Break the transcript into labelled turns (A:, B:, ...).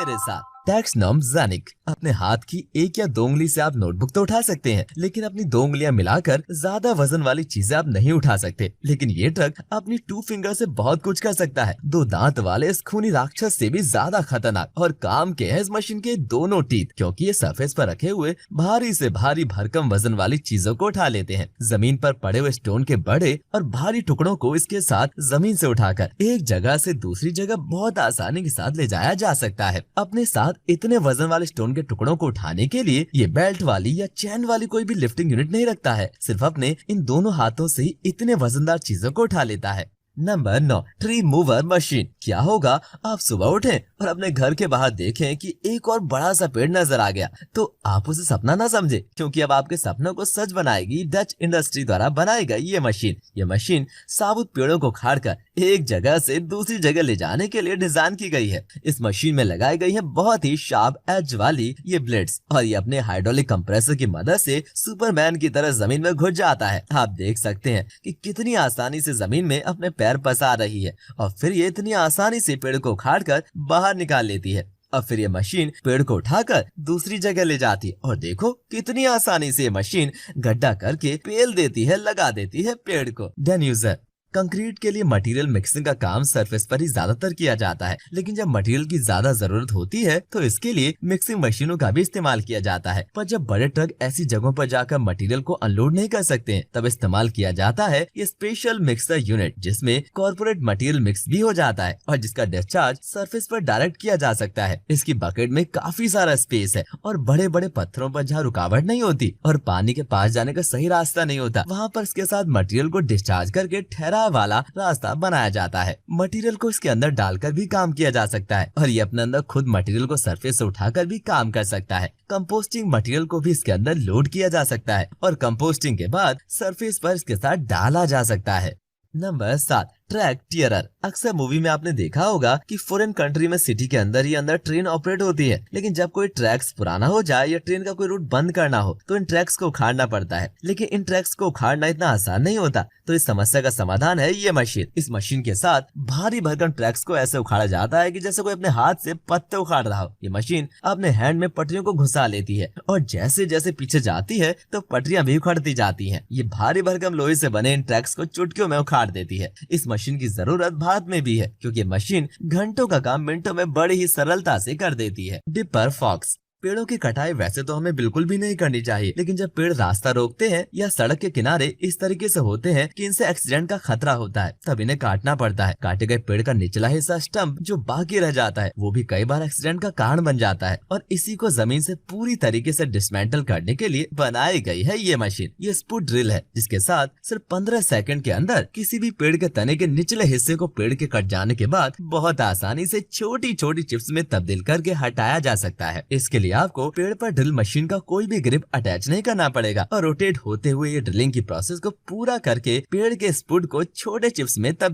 A: मेरे साथ टैक्सनॉम ज़ेनिक। अपने हाथ की एक या दो उंगली से आप नोटबुक तो उठा सकते हैं, लेकिन अपनी दो उंगलियां मिलाकर ज्यादा वजन वाली चीजें आप नहीं उठा सकते। लेकिन ये ट्रक अपनी टू फिंगर से बहुत कुछ कर सकता है। दो दांत वाले इस खूनी राक्षस से भी ज्यादा खतरनाक और काम के है इस मशीन के दोनों टीथ, क्योंकि ये सरफेस पर रखे हुए भारी से भारी भरकम वजन वाली चीजों को उठा लेते हैं। जमीन पर पड़े हुए स्टोन के बड़े और भारी टुकड़ों को इसके साथ जमीन से उठाकर एक जगह से दूसरी जगह बहुत आसानी के साथ ले जाया जा सकता है। अपने साथ इतने वजन वाले स्टोन के टुकड़ों को उठाने के लिए ये बेल्ट वाली या चैन वाली कोई भी लिफ्टिंग यूनिट नहीं रखता है, सिर्फ अपने इन दोनों हाथों से ही इतने वजनदार चीजों को उठा लेता है। Number 9, tree mover machine. क्या होगा आप सुबह उठें और अपने घर के बाहर देखें कि एक और बड़ा सा पेड़ नजर आ गया, तो आप उसे सपना ना समझे, क्योंकि अब आपके सपनों को सच बनाएगी डच इंडस्ट्री द्वारा बनाई गई ये मशीन। ये मशीन साबुत पेड़ों को उखाड़कर एक जगह से दूसरी जगह ले जाने के लिए डिजाइन की गई है। इस मशीन में लगाई गई है बहुत ही शार्प एज वाली ये ब्लेड्स, और ये अपने हाइड्रोलिक कंप्रेसर की मदद से सुपरमैन की तरह जमीन में घुस जाता है। आप देख सकते हैं कि कितनी आसानी से जमीन में अपने पैर पसार रही है, और फिर ये इतनी आसानी से पेड़ को उखाड़कर बाहर निकाल लेती है। और फिर ये मशीन पेड़ को उठाकर दूसरी जगह ले जाती है, और देखो कितनी आसानी से ये मशीन गड्ढा करके पेल देती है, लगा देती है पेड़ को। देन यूजर कंक्रीट के लिए मटेरियल मिक्सिंग का काम सरफेस पर ही ज्यादातर किया जाता है, लेकिन जब मटेरियल की ज्यादा जरूरत होती है तो इसके लिए मिक्सिंग मशीनों का भी इस्तेमाल किया जाता है। पर जब बड़े ट्रक ऐसी जगहों पर जाकर मटेरियल को अनलोड नहीं कर सकते हैं, तब इस्तेमाल किया जाता है ये स्पेशल मिक्सर यूनिट, जिसमें कॉर्पोरेट मटेरियल मिक्स भी हो जाता है और जिसका डिस्चार्ज सरफेस पर डायरेक्ट किया जा सकता है। इसकी बकेट में काफी सारा स्पेस है और बड़े बड़े पत्थरों पर जहाँ रुकावट नहीं होती और पानी के पास जाने का सही रास्ता नहीं होता, वहाँ पर इसके साथ मटेरियल को डिस्चार्ज करके ठहरा वाला रास्ता बनाया जाता है। मटेरियल को इसके अंदर डालकर भी काम किया जा सकता है, और ये अपने अंदर खुद मटेरियल को सरफेस से उठाकर भी काम कर सकता है। कंपोस्टिंग मटेरियल को भी इसके अंदर लोड किया जा सकता है और कंपोस्टिंग के बाद सरफेस पर इसके साथ डाला जा सकता है। नंबर 7, ट्रैक टियरर। अक्सर मूवी में आपने देखा होगा कि फॉरेन कंट्री में सिटी के अंदर ही अंदर ट्रेन ऑपरेट होती है, लेकिन जब कोई ट्रैक्स पुराना हो जाए या ट्रेन का कोई रूट बंद करना हो तो इन ट्रैक्स को उखाड़ना पड़ता है। लेकिन इन ट्रैक्स को उखाड़ना इतना आसान नहीं होता, तो इस समस्या का समाधान है ये मशीन। इस मशीन के साथ भारी भरकम ट्रैक्स को ऐसे उखाड़ा जाता है कि जैसे कोई अपने हाथ से पत्ते उखाड़ रहा हो। ये मशीन अपने हैंड में पटरियों को घुसा लेती है, और जैसे जैसे पीछे जाती है तो पटरियां भी उखड़ती जाती है। ये भारी भरकम लोहे से बने इन ट्रैक्स को चुटकियों में उखाड़ देती है। इस मशीन की जरूरत भारत में भी है, क्योंकि मशीन घंटों का काम मिनटों में बड़ी ही सरलता से कर देती है। डिपर फॉक्स। पेड़ों की कटाई वैसे तो हमें बिल्कुल भी नहीं करनी चाहिए, लेकिन जब पेड़ रास्ता रोकते हैं या सड़क के किनारे इस तरीके से होते हैं कि इनसे एक्सीडेंट का खतरा होता है, तब इन्हें काटना पड़ता है। काटे गए पेड़ का निचला हिस्सा स्टम्प जो बाकी रह जाता है, वो भी कई बार एक्सीडेंट का कारण बन जाता है, और इसी को जमीन से पूरी तरीके से डिसमेंटल करने के लिए बनाई गई है ये मशीन। ये स्पूट ड्रिल है, जिसके साथ सिर्फ 15 सेकंड के अंदर किसी भी पेड़ के तने के निचले हिस्से को पेड़ के कट जाने के बाद बहुत आसानी से छोटी छोटी चिप्स में तब्दील करके हटाया जा सकता है। इसके लिए आपको पेड़ पर ड्रिल मशीन का कोई भी ग्रिप अटैच नहीं करना पड़ेगा, और रोटेट होते हुए ये ड्रिलिंग की प्रोसेस को पूरा करके पेड़ के स्पूट को छोटे चिप्स में तब्दील